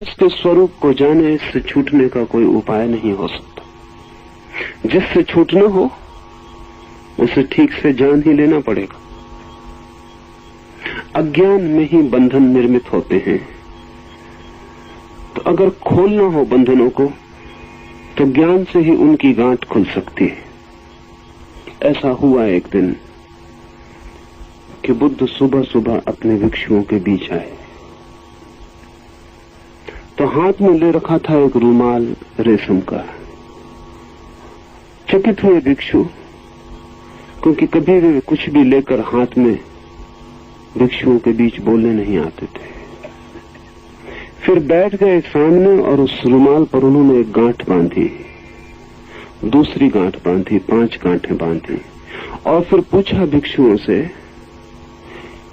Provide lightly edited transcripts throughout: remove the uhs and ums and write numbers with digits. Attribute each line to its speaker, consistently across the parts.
Speaker 1: इसके स्वरूप को जाने, इससे छूटने का कोई उपाय नहीं हो सकता। जिससे छूटना हो उसे ठीक से जान ही लेना पड़ेगा। अज्ञान में ही बंधन निर्मित होते हैं, तो अगर खोलना हो बंधनों को तो ज्ञान से ही उनकी गांठ खुल सकती है। ऐसा हुआ एक दिन कि बुद्ध सुबह सुबह अपने भिक्षुओं के बीच आए, तो हाथ में ले रखा था एक रूमाल रेशम का। चकित हुए भिक्षु, क्योंकि कभी भी कुछ भी लेकर हाथ में भिक्षुओं के बीच बोलने नहीं आते थे। फिर बैठ गए सामने और उस रूमाल पर उन्होंने एक गांठ बांधी, दूसरी गांठ बांधी, 5 गांठें बांधी और फिर पूछा भिक्षुओं से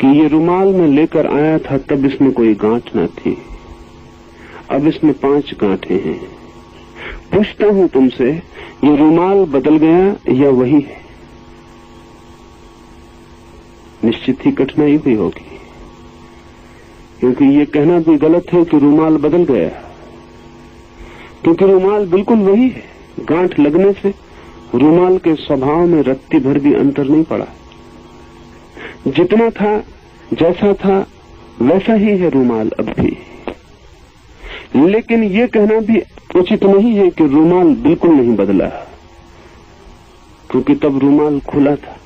Speaker 1: कि ये रूमाल मैं लेकर आया था तब इसमें कोई गांठ न थी, अब इसमें 5 गांठें हैं। पूछता हूं तुमसे, ये रूमाल बदल गया या वही है? निश्चित ही कठिनाई हुई होगी, क्योंकि ये कहना भी गलत है कि रूमाल बदल गया, क्योंकि रूमाल बिल्कुल वही है। गांठ लगने से रूमाल के स्वभाव में रत्ती भर भी अंतर नहीं पड़ा। जितना था, जैसा था, वैसा ही है रूमाल अब भी। लेकिन ये कहना भी उचित नहीं है कि रूमाल बिल्कुल नहीं बदला, क्योंकि तब रूमाल खुला था,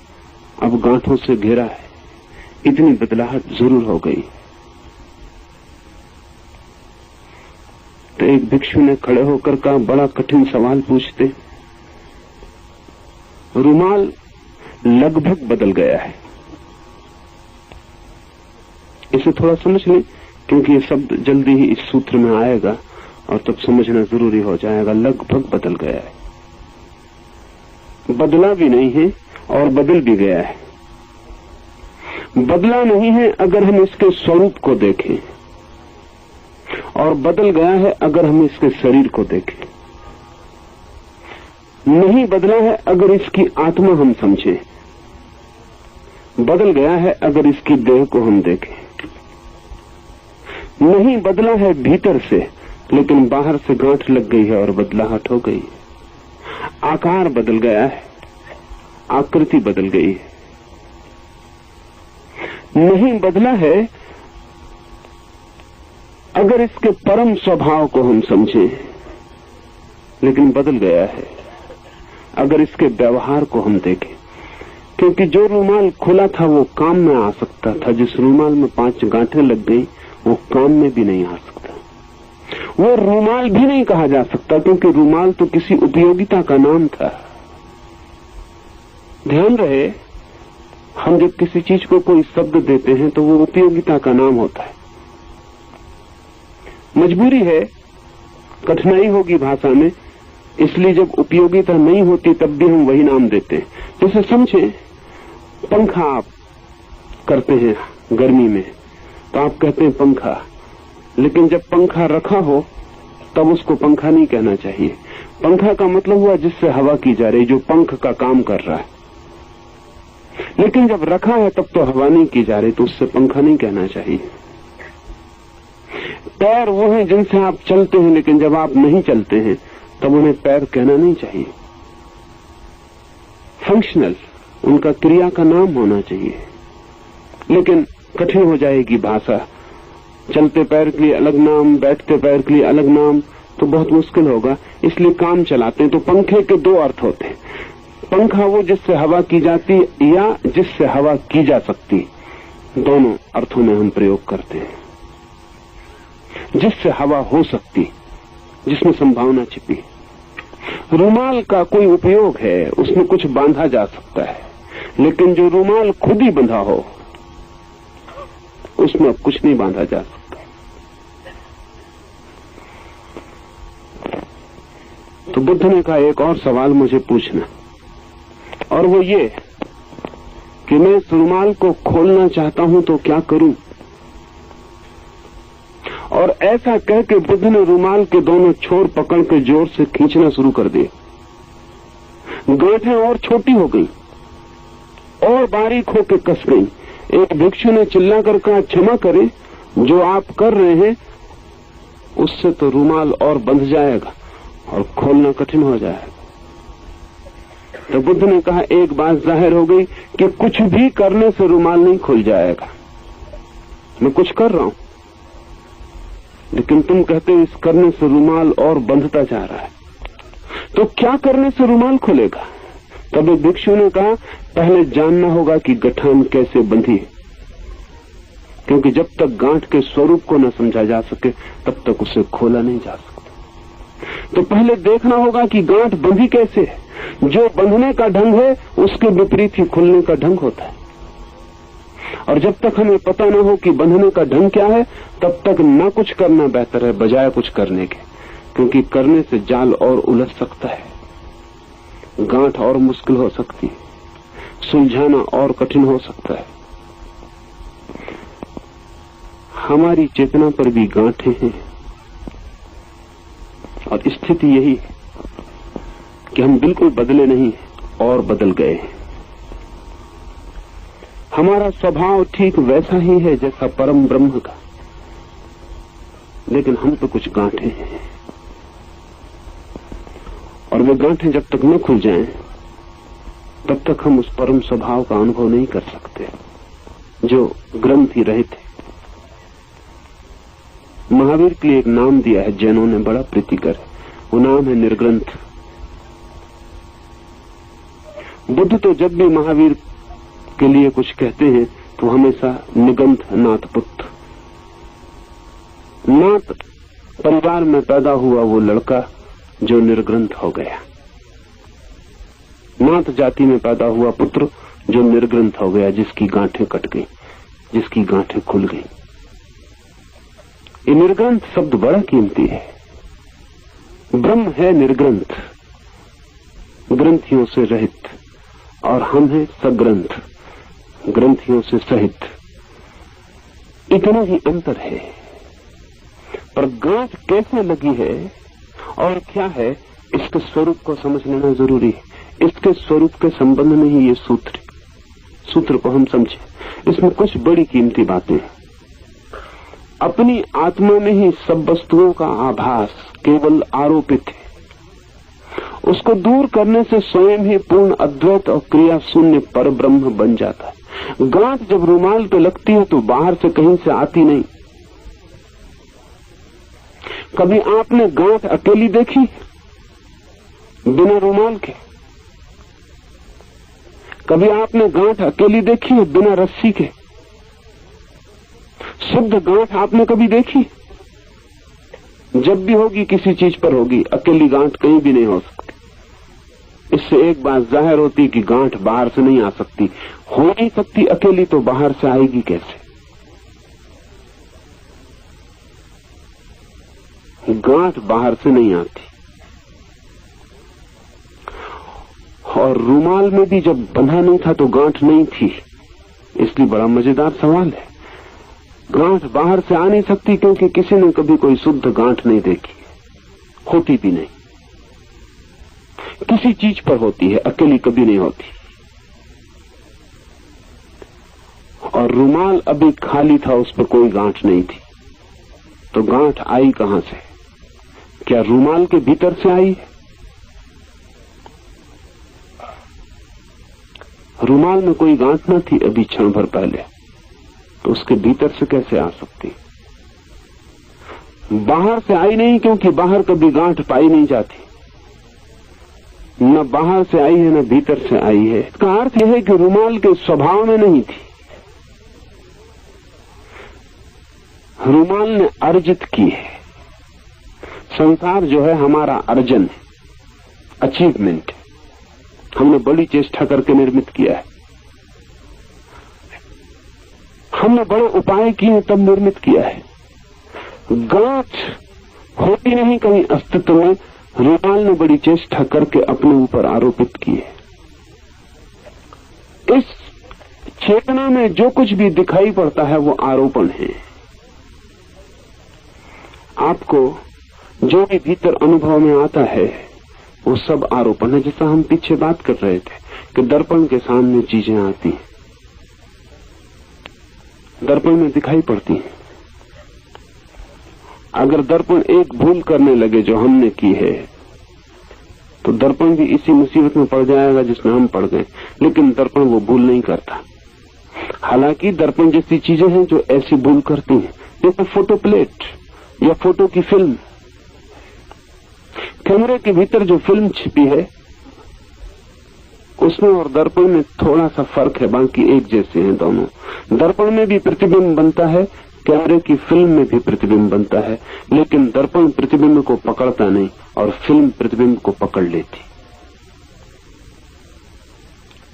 Speaker 1: अब गांठों से घिरा है। इतनी बदलाहट जरूर हो गई। तो एक भिक्षु ने खड़े होकर कहा, बड़ा कठिन सवाल पूछते। रूमाल लगभग बदल गया है। इसे थोड़ा समझ लें, क्योंकि ये शब्द जल्दी ही इस सूत्र में आएगा और तब समझना जरूरी हो जाएगा। लगभग बदल गया है, बदला भी नहीं है और बदल भी गया है। बदला नहीं है अगर हम इसके स्वरूप को देखें, और बदल गया है अगर हम इसके शरीर को देखें। नहीं बदला है अगर इसकी आत्मा हम समझें, बदल गया है अगर इसकी देह को हम देखें। नहीं बदला है भीतर से, लेकिन बाहर से गांठ लग गई है और बदलाहट हो गई। आकार बदल गया है, आकृति बदल गई है। नहीं बदला है अगर इसके परम स्वभाव को हम समझें, लेकिन बदल गया है अगर इसके व्यवहार को हम देखें। क्योंकि जो रूमाल खुला था वो काम में आ सकता था, जिस रूमाल में 5 गांठें लग गई वो काम में भी नहीं आ सकता। वो रूमाल भी नहीं कहा जा सकता, क्योंकि रूमाल तो किसी उपयोगिता का नाम था। ध्यान रहे, हम जब किसी चीज को कोई शब्द देते हैं तो वो उपयोगिता का नाम होता है। मजबूरी है, कठिनाई होगी भाषा में, इसलिए जब उपयोगिता नहीं होती तब भी हम वही नाम देते हैं। जैसे समझें, पंखा आप करते हैं गर्मी में तो आप कहते हैं पंखा, लेकिन जब पंखा रखा हो तब उसको पंखा नहीं कहना चाहिए। पंखा का मतलब हुआ जिससे हवा की जा रही, जो पंख का काम कर रहा है। लेकिन जब रखा है तब तो हवा नहीं की जा रही, तो उससे पंखा नहीं कहना चाहिए। पैर वो हैं जिनसे आप चलते हैं, लेकिन जब आप नहीं चलते हैं तब उन्हें पैर कहना नहीं चाहिए। फंक्शनल, उनका क्रिया का नाम होना चाहिए। लेकिन कठिन हो जाएगी भाषा, चलते पैर के लिए अलग नाम, बैठते पैर के लिए अलग नाम, तो बहुत मुश्किल होगा। इसलिए काम चलाते हैं। तो पंखे के 2 अर्थ होते हैं। पंखा वो जिससे हवा की जाती या जिससे हवा की जा सकती, दोनों अर्थों में हम प्रयोग करते हैं। जिससे हवा हो सकती, जिसमें संभावना छिपी। रूमाल का कोई उपयोग है, उसमें कुछ बांधा जा सकता है, लेकिन जो रूमाल खुद ही बंधा हो उसमें अब कुछ नहीं बांधा जा सकता। तो बुद्ध ने कहा, एक और सवाल मुझे पूछना, और वो ये कि मैं इस रूमाल को खोलना चाहता हूं तो क्या करूं? और ऐसा कह के बुद्ध ने रूमाल के दोनों छोर पकड़ के जोर से खींचना शुरू कर दिए। गांठें और छोटी हो गई और बारीक होकर कस गई। एक भिक्षु ने चिल्लाकर कहा, क्षमा करें, जो आप कर रहे हैं उससे तो रुमाल और बंध जाएगा और खोलना कठिन हो जाएगा। तो बुद्ध ने कहा एक बात जाहिर हो गई कि कुछ भी करने से रुमाल नहीं खुल जाएगा। मैं कुछ कर रहा हूं, लेकिन तुम कहते हो इस करने से रुमाल और बंधता जा रहा है, तो क्या करने से रुमाल खुलेगा? तब एक भिक्षु ने कहा पहले जानना होगा कि गठान कैसे बंधी है, क्योंकि जब तक गांठ के स्वरूप को न समझा जा सके तब तक उसे खोला नहीं जा सकता। तो पहले देखना होगा कि गांठ बंधी कैसे है। जो बंधने का ढंग है उसके विपरीत ही खुलने का ढंग होता है। और जब तक हमें पता न हो कि बंधने का ढंग क्या है तब तक न कुछ करना बेहतर है बजाय कुछ करने के, क्योंकि करने से जाल और उलझ सकता है, गांठ और मुश्किल हो सकती है, सुलझाना और कठिन हो सकता है। हमारी चेतना पर भी गांठें हैं और स्थिति यही है कि हम बिल्कुल बदले नहीं और बदल गए हैं। हमारा स्वभाव ठीक वैसा ही है जैसा परम ब्रह्म का, लेकिन हम तो कुछ गांठें हैं और वे गांठें जब तक न खुल जाएं तब तक हम उस परम स्वभाव का अनुभव नहीं कर सकते जो ग्रंथि रहित है। महावीर के लिए एक नाम दिया है जैनों ने, बड़ा प्रीतिकर है, वो नाम है निर्ग्रंथ। बुद्ध तो जब भी महावीर के लिए कुछ कहते हैं तो हमेशा निगंथ नाथ पुत्र, नाथ परिवार में पैदा हुआ वो लड़का जो निर्ग्रंथ हो गया, नाथ जाति में पैदा हुआ पुत्र जो निर्ग्रंथ हो गया, जिसकी गांठें कट गई, जिसकी गांठें खुल गई। ये निर्ग्रंथ शब्द बड़ा कीमती है। ब्रह्म है निर्ग्रंथ, ग्रंथियों से रहित, और हम हैं सग्रंथ, ग्रंथियों से सहित। इतना ही अंतर है। पर गांठ कैसे लगी है और क्या है, इसके स्वरूप को समझ लेना जरूरी है। इसके स्वरूप के संबंध में ही ये सूत्र को हम समझे। इसमें कुछ बड़ी कीमती बातें हैं। अपनी आत्मा में ही सब वस्तुओं का आभास केवल आरोपित है। उसको दूर करने से स्वयं ही पूर्ण अद्वैत और क्रिया शून्य पर ब्रह्म बन जाता है। गांठ जब रुमाल पे लगती है तो बाहर से कहीं से आती नहीं। कभी आपने गांठ अकेली देखी बिना रुमाल के? कभी आपने गांठ अकेली देखी है बिना रस्सी के? शुद्ध गांठ आपने कभी देखी? जब भी होगी किसी चीज पर होगी, अकेली गांठ कहीं भी नहीं हो सकती। इससे एक बात जाहिर होती कि गांठ बाहर से नहीं आ सकती, हो नहीं सकती अकेली, तो बाहर से आएगी कैसे? गांठ बाहर से नहीं आती। और रुमाल में भी जब बंधा नहीं था तो गांठ नहीं थी, इसलिए बड़ा मजेदार सवाल है। गांठ बाहर से आ नहीं सकती क्योंकि किसी ने कभी कोई शुद्ध गांठ नहीं देखी, होती भी नहीं। किसी चीज पर होती है, अकेली कभी नहीं होती। और रुमाल अभी खाली था, उस पर कोई गांठ नहीं थी, तो गांठ आई कहां से? क्या रुमाल के भीतर से आई है? रुमाल में कोई गांठ न थी अभी क्षण भर पहले, तो उसके भीतर से कैसे आ सकती? बाहर से आई नहीं, क्योंकि बाहर कभी गांठ पाई नहीं जाती। न बाहर से आई है न भीतर से आई है। इसका अर्थ यह है कि रुमाल के स्वभाव में नहीं थी, रुमाल ने अर्जित की है। संसार जो है हमारा अर्जन है, अचीवमेंट है। हमने बड़ी चेष्टा करके निर्मित किया है, हमने बड़े उपाय किए तब निर्मित किया है। गांठ होती नहीं कहीं अस्तित्व में, रुमाल ने बड़ी चेष्टा करके अपने ऊपर आरोपित की है। इस चेतना में जो कुछ भी दिखाई पड़ता है वो आरोपण है। आपको जो भी भीतर अनुभव में आता है वो सब आरोपण है। जैसा हम पीछे बात कर रहे थे कि दर्पण के सामने चीजें आती हैं, दर्पण में दिखाई पड़ती हैं, अगर दर्पण एक भूल करने लगे जो हमने की है, तो दर्पण भी इसी मुसीबत में पड़ जाएगा जिसमें हम पड़ गए। लेकिन दर्पण वो भूल नहीं करता। हालांकि दर्पण जैसी चीजें हैं जो ऐसी भूल करती हैं, जैसे फोटो प्लेट या फोटो की फिल्म। कैमरे के भीतर जो फिल्म छिपी है उसमें और दर्पण में थोड़ा सा फर्क है, बाकी एक जैसे हैं दोनों। दर्पण में भी प्रतिबिंब बनता है, कैमरे की फिल्म में भी प्रतिबिंब बनता है, लेकिन दर्पण प्रतिबिंब को पकड़ता नहीं और फिल्म प्रतिबिंब को पकड़ लेती।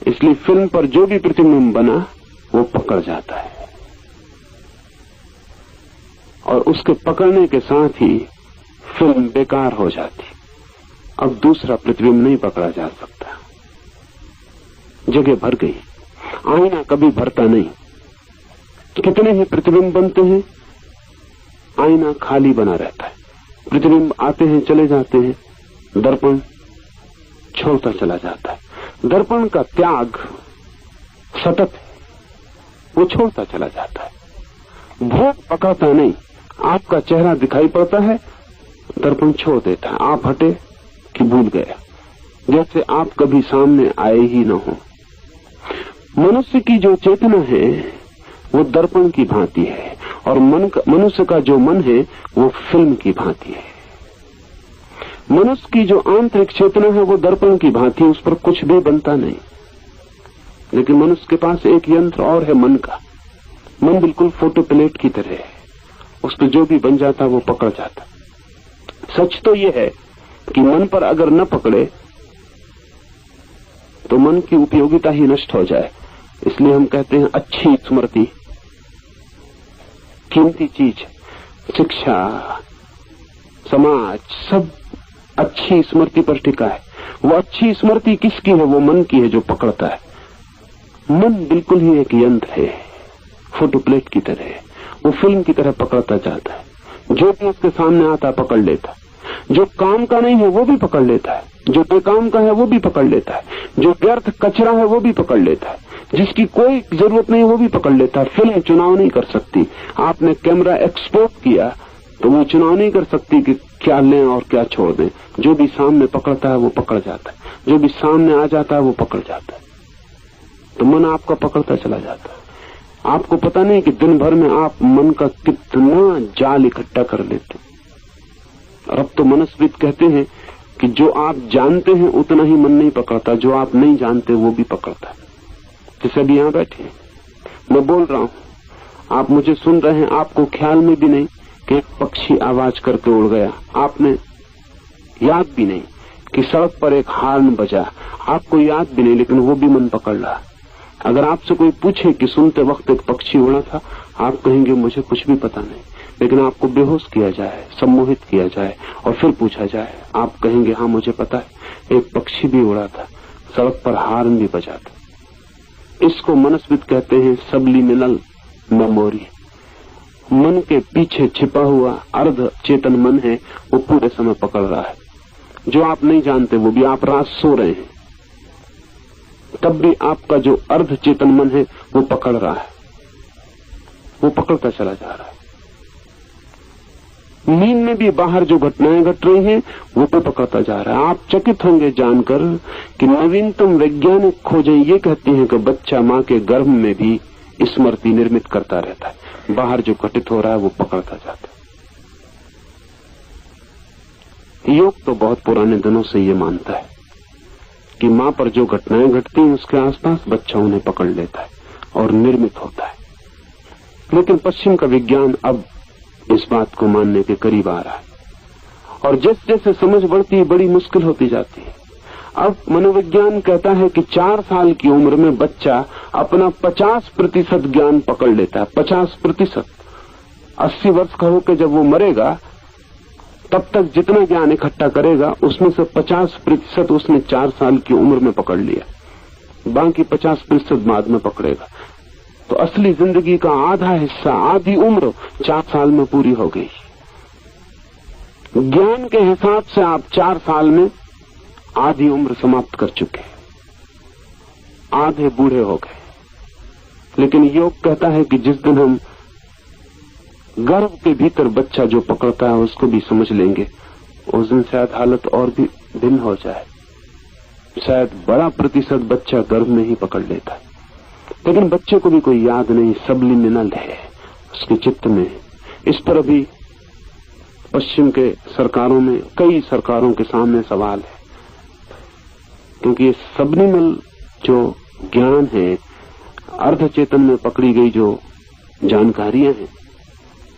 Speaker 1: इसलिए फिल्म पर जो भी प्रतिबिंब बना वो पकड़ जाता है और उसके पकड़ने के साथ ही फिल्म बेकार हो जाती। अब दूसरा प्रतिबिंब नहीं पकड़ा जा सकता, जगह भर गई। आईना कभी भरता नहीं। कितने ही प्रतिबिंब बनते हैं, आईना खाली बना रहता है। प्रतिबिंब आते हैं चले जाते हैं, दर्पण छोड़ता चला जाता है। दर्पण का त्याग सतत है, वो छोड़ता चला जाता है। भोग पकड़ता नहीं। आपका चेहरा दिखाई पड़ता है, दर्पण छोड़ देता है। आप हटे कि भूल गया, जैसे आप कभी सामने आए ही न हो। मनुष्य की जो चेतना है वो दर्पण की भांति है और मनुष्य का जो मन है वो फिल्म की भांति है। मनुष्य की जो आंतरिक चेतना है वो दर्पण की भांति, उस पर कुछ भी बनता नहीं। लेकिन मनुष्य के पास एक यंत्र और है, मन का। मन बिल्कुल फोटो प्लेट की तरह है, उस पर जो भी बन जाता वो पकड़ जाता। सच तो ये है कि मन पर अगर न पकड़े तो मन की उपयोगिता ही नष्ट हो जाए। इसलिए हम कहते हैं अच्छी स्मृति कीमती चीज। शिक्षा, समाज सब अच्छी स्मृति पर टिका है। वो अच्छी स्मृति किसकी है? वो मन की है जो पकड़ता है। मन बिल्कुल ही एक यंत्र है, फोटो प्लेट की तरह है। वो फिल्म की तरह पकड़ता जाता है, जो भी उसके सामने आता पकड़ लेता है। जो काम का नहीं है वो भी पकड़ लेता है, जो बेकाम का है वो भी पकड़ लेता है, जो व्यर्थ कचरा है वो भी पकड़ लेता है, जिसकी कोई जरूरत नहीं वो भी पकड़ लेता है। फिल्म चुनाव नहीं कर सकती। आपने कैमरा एक्सपोर्ट किया तो वो चुनाव नहीं कर सकती कि क्या लें और क्या छोड़ दें। जो भी सामने पकड़ता है वो पकड़ जाता है, जो भी सामने आ जाता है वो पकड़ जाता है। तो मन आपका पकड़ता चला जाता है। आपको पता नहीं कि दिन भर में आप मन का कितना जाल इकट्ठा कर लेते। और अब तो मनस्विद कहते हैं कि जो आप जानते हैं उतना ही मन नहीं पकड़ता, जो आप नहीं जानते वो भी पकड़ता है। जैसे अभी यहां बैठे हैं, मैं बोल रहा हूं, आप मुझे सुन रहे हैं, आपको ख्याल में भी नहीं कि एक पक्षी आवाज करके उड़ गया। आपने याद भी नहीं कि सड़क पर एक हॉर्न बजा, आपको याद भी नहीं, लेकिन वो भी मन पकड़ रहा। अगर आपसे कोई पूछे कि सुनते वक्त एक पक्षी उड़ा था, आप कहेंगे मुझे कुछ भी पता नहीं। लेकिन आपको बेहोश किया जाए, सम्मोहित किया जाए और फिर पूछा जाए, आप कहेंगे हाँ मुझे पता है, एक पक्षी भी उड़ा था, सड़क पर हॉर्न भी बजा था। इसको मनस्विद कहते हैं सबलिमिनल मेमोरी। मन के पीछे छिपा हुआ अर्ध चेतन मन है, वो पूरे समय पकड़ रहा है। जो आप नहीं जानते वो भी, आप रात सो रहे हैं तब भी आपका जो अर्ध चेतन मन है वो पकड़ रहा है, वो पकड़ता चला जा रहा है। नींद में भी बाहर जो घटनाएं घट रही हैं वो तो पकड़ता जा रहा है। आप चकित होंगे जानकर कि नवीनतम वैज्ञानिक खोजें ये कहती हैं कि बच्चा मां के गर्भ में भी स्मृति निर्मित करता रहता है। बाहर जो घटित हो रहा है वो पकड़ता जाता है। योग तो बहुत पुराने दिनों से ये मानता है कि मां पर जो घटनाएं घटती हैं उसके आसपास बच्चा उन्हें पकड़ लेता है और निर्मित होता है। लेकिन पश्चिम का विज्ञान अब इस बात को मानने के करीब आ रहा है और जैसे जैसे समझ बढ़ती है बड़ी मुश्किल होती जाती है। अब मनोविज्ञान कहता है कि 4 साल की उम्र में बच्चा अपना 50% ज्ञान पकड़ लेता है। 50%। 80 वर्ष का होकर जब वो मरेगा तब तक जितना ज्ञान इकट्ठा करेगा उसमें से 50% उसने 4 साल की उम्र में पकड़ लिया, बाकी 50% बाद में पकड़ेगा। तो असली जिंदगी का आधा हिस्सा, आधी उम्र 4 साल में पूरी हो गई। ज्ञान के हिसाब से आप 4 साल में आधी उम्र समाप्त कर चुके, आधे बूढ़े हो गए। लेकिन योग कहता है कि जिस दिन हम गर्भ के भीतर बच्चा जो पकड़ता है उसको भी समझ लेंगे, उस दिन शायद हालत और भी भिन्न हो जाए। शायद बड़ा प्रतिशत बच्चा गर्भ में ही पकड़ लेता है, लेकिन बच्चे को भी कोई याद नहीं, सबलिमिनल है उसके चित्त में। इस पर अभी पश्चिम के सरकारों में, कई सरकारों के सामने सवाल है, क्योंकि ये सबलिमिनल जो ज्ञान है, अर्ध चेतन में पकड़ी गई जो जानकारियां हैं,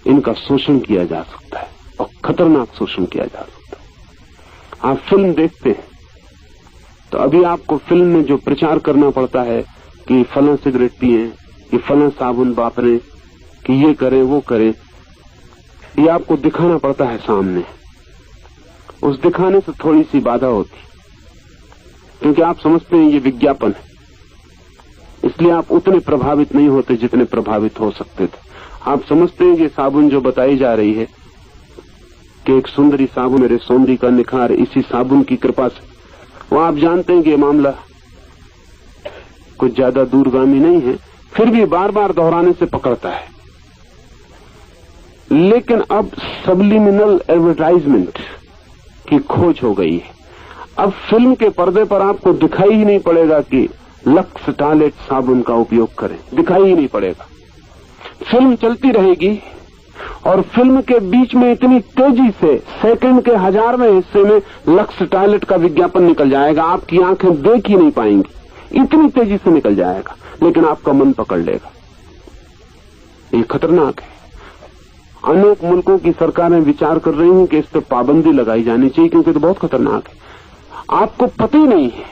Speaker 1: इनका शोषण किया जा सकता है और खतरनाक शोषण किया जा सकता है। आप फिल्म देखते हैं तो अभी आपको फिल्म में जो प्रचार करना पड़ता है कि फलां सिगरेट पिए, कि फलां साबुन वापरें, कि ये करें वो करें, ये आपको दिखाना पड़ता है सामने। उस दिखाने से थोड़ी सी बाधा होती, क्योंकि आप समझते हैं ये विज्ञापन है, इसलिए आप उतने प्रभावित नहीं होते जितने प्रभावित हो सकते थे। आप समझते हैं कि साबुन जो बताई जा रही है कि एक सुंदरी साबुन, मेरे सौंदर्य का निखार इसी साबुन की कृपा से, वो आप जानते हैं कि ये मामला कुछ ज्यादा दूरगामी नहीं है, फिर भी बार बार दोहराने से पकड़ता है। लेकिन अब सबलिमिनल एडवर्टाइजमेंट की खोज हो गई है। अब फिल्म के पर्दे पर आपको दिखाई ही नहीं पड़ेगा कि लक्स टॉयलेट साबुन का उपयोग करें, दिखाई ही नहीं पड़ेगा। फिल्म चलती रहेगी और फिल्म के बीच में इतनी तेजी से सेकंड के 1000वें हिस्से में लक्स टॉयलेट का विज्ञापन निकल जाएगा, आपकी आंखें देख ही नहीं पाएंगी, इतनी तेजी से निकल जाएगा, लेकिन आपका मन पकड़ लेगा। ये खतरनाक है। अनेक मुल्कों की सरकारें विचार कर रही हैं कि इस पर पाबंदी लगाई जानी चाहिए, क्योंकि तो बहुत खतरनाक है। आपको पता ही नहीं है,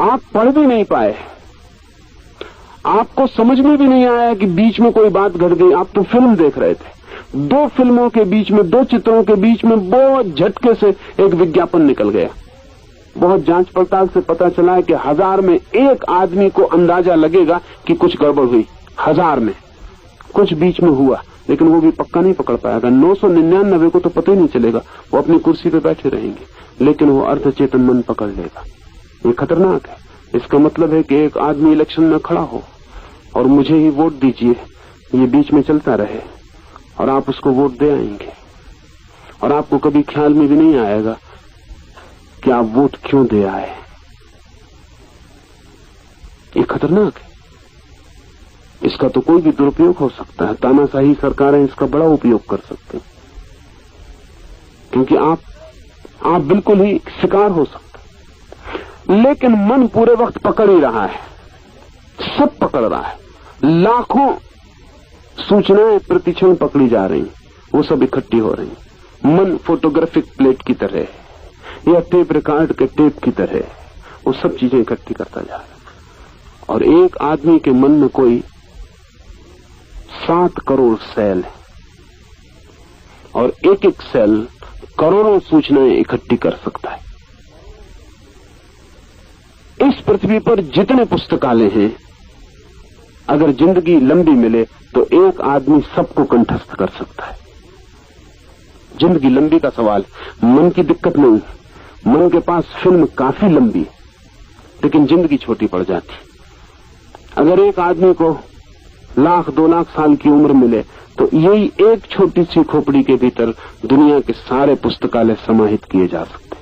Speaker 1: आप पढ़ भी नहीं पाए, आपको समझ में भी नहीं आया कि बीच में कोई बात घट गई। आप तो फिल्म देख रहे थे, 2 फिल्मों के बीच में, 2 चित्रों के बीच में बहुत झटके से एक विज्ञापन निकल गया। बहुत जांच पड़ताल से पता चला है कि 1000 में 1 आदमी को अंदाजा लगेगा कि कुछ गड़बड़ हुई। 1000 में कुछ बीच में हुआ, लेकिन वो भी पक्का नहीं पकड़ पाएगा। 999 को तो पता ही नहीं चलेगा, वो अपनी कुर्सी पे बैठे रहेंगे, लेकिन वो अर्धचेतन मन पकड़ लेगा। ये खतरनाक है। इसका मतलब है कि एक आदमी इलेक्शन में खड़ा हो और मुझे ही वोट दीजिए, ये बीच में चलता रहे और आप उसको वोट दे आएंगे और आपको कभी ख्याल में भी नहीं आएगा कि आप वोट क्यों दे आए। ये खतरनाक है। इसका तो कोई भी दुरुपयोग हो सकता है। तानाशाही सरकारें इसका बड़ा उपयोग कर सकते हैं, क्योंकि आप बिल्कुल ही शिकार हो सकते। लेकिन मन पूरे वक्त पकड़ ही रहा है, सब पकड़ रहा है। लाखों सूचनाएं प्रतिक्षण पकड़ी जा रही, वो सब इकट्ठी हो रही। मन फोटोग्राफिक प्लेट की तरह है या टेप रिकॉर्ड के टेप की तरह है, वो सब चीजें इकट्ठी करता जा रहा है। और एक आदमी के मन में कोई 7 करोड़ सेल है और एक सेल करोड़ों सूचनाएं इकट्ठी कर सकता है। इस पृथ्वी पर जितने पुस्तकालय हैं, अगर जिंदगी लंबी मिले तो एक आदमी सबको कंठस्थ कर सकता है। जिंदगी लंबी का सवाल, मन की दिक्कत नहीं। मन के पास फिल्म काफी लंबी, लेकिन जिंदगी छोटी पड़ जाती। अगर एक आदमी को 1,00,000-2 लाख साल की उम्र मिले तो यही एक छोटी सी खोपड़ी के भीतर दुनिया के सारे पुस्तकालय समाहित किए जा सकते।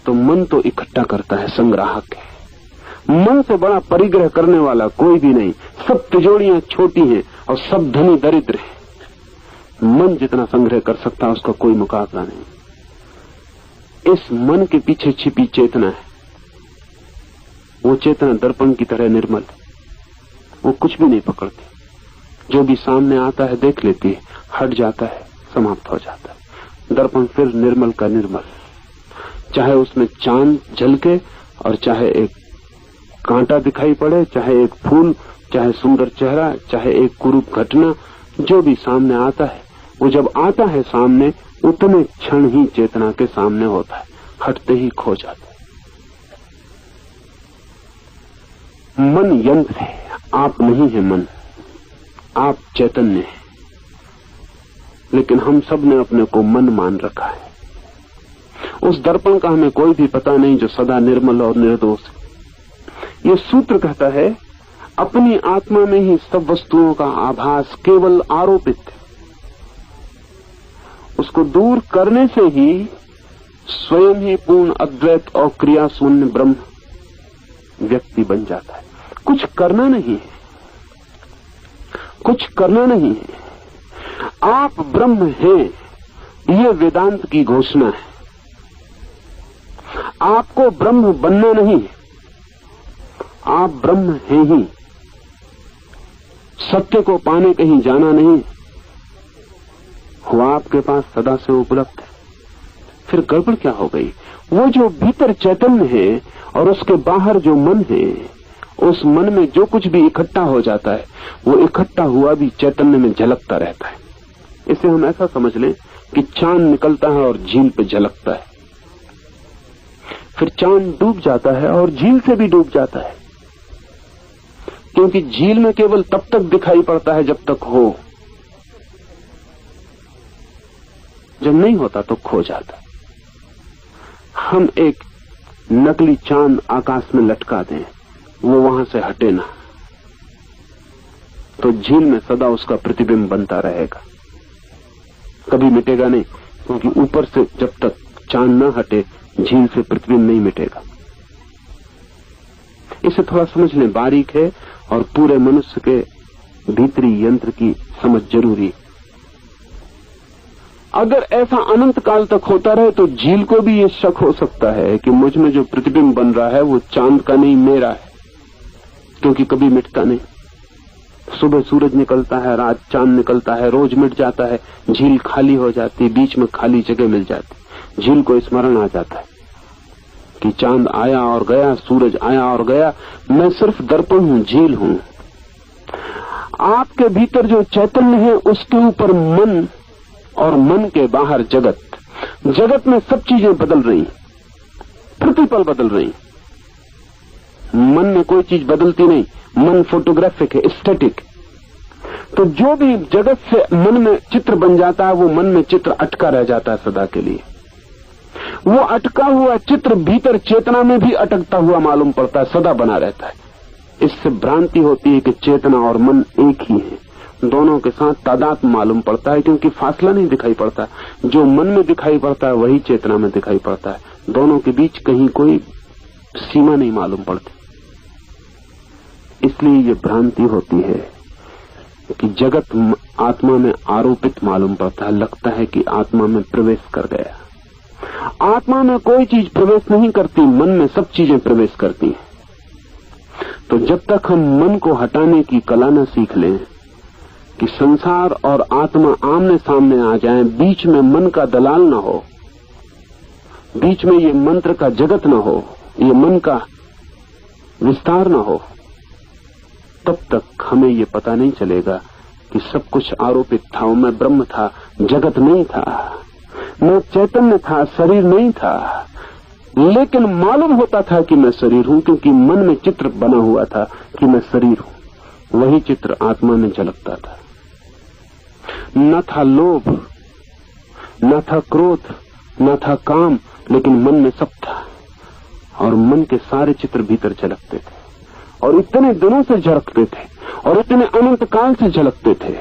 Speaker 1: तो मन तो इकट्ठा करता है, संग्राहक है। मन से बड़ा परिग्रह करने वाला कोई भी नहीं। सब तिजोरियां छोटी हैं और सब धनी दरिद्र हैं। मन जितना संग्रह कर सकता है उसका कोई मुकाबला नहीं। इस मन के पीछे छिपी चेतना है। वो चेतना दर्पण की तरह निर्मल, वो कुछ भी नहीं पकड़ती। जो भी सामने आता है देख लेती है, हट जाता है, समाप्त हो जाता है। दर्पण फिर निर्मल का निर्मल, चाहे उसमें चांद झलके और चाहे एक कांटा दिखाई पड़े, चाहे एक फूल, चाहे सुंदर चेहरा, चाहे एक कुरूप घटना, जो भी सामने आता है, वो जब आता है सामने उतने क्षण ही चेतना के सामने होता है, हटते ही खो जाता है। मन यंत्र है, आप नहीं है मन, आप चैतन्य है। लेकिन हम सब ने अपने को मन मान रखा है। उस दर्पण का हमें कोई भी पता नहीं जो सदा निर्मल और निर्दोष है। ये सूत्र कहता है, अपनी आत्मा में ही सब वस्तुओं का आभास केवल आरोपित है। उसको दूर करने से ही स्वयं ही पूर्ण अद्वैत और क्रिया शून्य ब्रह्म व्यक्ति बन जाता है। कुछ करना नहीं है, कुछ करना नहीं है। आप ब्रह्म हैं, ये वेदांत की घोषणा है। आपको ब्रह्म बनना नहीं, आप ब्रह्म हैं ही। सत्य को पाने कहीं जाना नहीं, वो आपके पास सदा से उपलब्ध है। फिर गड़बड़ क्या हो गई? वो जो भीतर चैतन्य है और उसके बाहर जो मन है, उस मन में जो कुछ भी इकट्ठा हो जाता है, वो इकट्ठा हुआ भी चैतन्य में झलकता रहता है। इसे हम ऐसा समझ लें कि चांद निकलता है और झील पे झलकता है, फिर चांद डूब जाता है और झील से भी डूब जाता है, क्योंकि झील में केवल तब तक दिखाई पड़ता है जब तक हो, जब नहीं होता तो खो जाता। हम एक नकली चांद आकाश में लटका दें, वो वहां से हटे ना, तो झील में सदा उसका प्रतिबिंब बनता रहेगा, कभी मिटेगा नहीं, क्योंकि ऊपर से जब तक चांद न हटे झील से प्रतिबिंब नहीं मिटेगा। इसे थोड़ा समझ लें, बारीक है और पूरे मनुष्य के भीतरी यंत्र की समझ जरूरी। अगर ऐसा अनंत काल तक होता रहे तो झील को भी ये शक हो सकता है कि मुझ में जो प्रतिबिंब बन रहा है वो चांद का नहीं, मेरा है, क्योंकि कभी मिटता नहीं। सुबह सूरज निकलता है, रात चांद निकलता है, रोज मिट जाता है, झील खाली हो जाती, बीच में खाली जगह मिल जाती। झील को स्मरण आ जाता है कि चांद आया और गया, सूरज आया और गया, मैं सिर्फ दर्पण हूं, झील हूं। आपके भीतर जो चैतन्य है उसके ऊपर मन, और मन के बाहर जगत। जगत में सब चीजें बदल रही, प्रतिपल बदल रही। मन में कोई चीज बदलती नहीं, मन फोटोग्राफिक है, स्टैटिक। तो जो भी जगत से मन में चित्र बन जाता है, वो मन में चित्र अटका रह जाता है सदा के लिए। वो अटका हुआ चित्र भीतर चेतना में भी अटकता हुआ मालूम पड़ता है, सदा बना रहता है। इससे भ्रांति होती है कि चेतना और मन एक ही है, दोनों के साथ तादाद मालूम पड़ता है, क्योंकि फासला नहीं दिखाई पड़ता। जो मन में दिखाई पड़ता है वही चेतना में दिखाई पड़ता है, दोनों के बीच कहीं कोई सीमा नहीं मालूम पड़ती। इसलिए ये भ्रांति होती है कि जगत आत्मा में आरोपित मालूम पड़ता है, लगता है कि आत्मा में प्रवेश कर गया। आत्मा में कोई चीज प्रवेश नहीं करती, मन में सब चीजें प्रवेश करती हैं। तो जब तक हम मन को हटाने की कला न सीख लें कि संसार और आत्मा आमने सामने आ जाएं, बीच में मन का दलाल न हो, बीच में ये मंत्र का जगत न हो, ये मन का विस्तार न हो, तब तक हमें ये पता नहीं चलेगा कि सब कुछ आरोपित था। मैं ब्रह्म था, जगत नहीं था, मैं चैतन्य था, शरीर नहीं था। लेकिन मालूम होता था कि मैं शरीर हूं, क्योंकि मन में चित्र बना हुआ था कि मैं शरीर हूं। वही चित्र आत्मा में झलकता था। न था लोभ, न था क्रोध, न था काम, लेकिन मन में सब था, और मन के सारे चित्र भीतर झलकते थे, और इतने दिनों से झलकते थे, और इतने अनंत काल से झलकते थे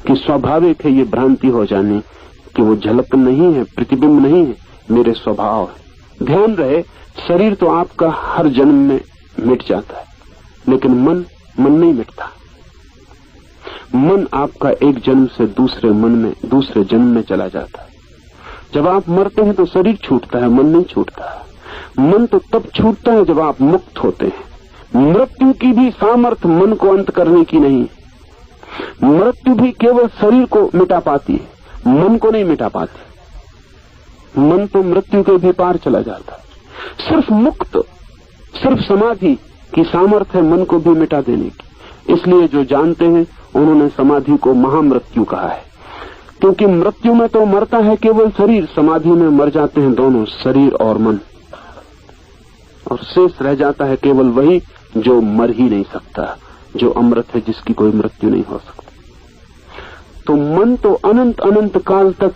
Speaker 1: कि स्वाभाविक है ये भ्रांति हो जानी कि वो झलक नहीं है, प्रतिबिंब नहीं है, मेरे स्वभाव है। ध्यान रहे, शरीर तो आपका हर जन्म में मिट जाता है, लेकिन मन नहीं मिटता। मन आपका एक जन्म से दूसरे मन में, दूसरे जन्म में चला जाता है। जब आप मरते हैं तो शरीर छूटता है, मन नहीं छूटता। मन तो तब छूटता है जब आप मुक्त होते हैं। मृत्यु की भी सामर्थ्य मन को अंत करने की नहीं। मृत्यु भी केवल शरीर को मिटा पाती है, मन को नहीं मिटा पाती। मन तो मृत्यु के भी पार चला जाता है। सिर्फ मुक्त, सिर्फ समाधि की सामर्थ्य है मन को भी मिटा देने की। इसलिए जो जानते हैं उन्होंने समाधि को महामृत्यु कहा है, क्योंकि मृत्यु में तो मरता है केवल शरीर, समाधि में मर जाते हैं दोनों, शरीर और मन, और शेष रह जाता है केवल वही जो मर ही नहीं सकता, जो अमृत है, जिसकी कोई मृत्यु नहीं हो सकती। तो मन तो अनंत अनंत काल तक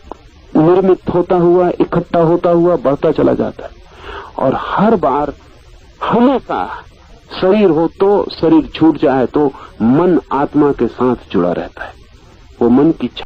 Speaker 1: निर्मित होता हुआ, इकट्ठा होता हुआ बढ़ता चला जाता है, और हर बार हमेशा शरीर हो तो, शरीर छूट जाए तो मन आत्मा के साथ जुड़ा रहता है। वो मन की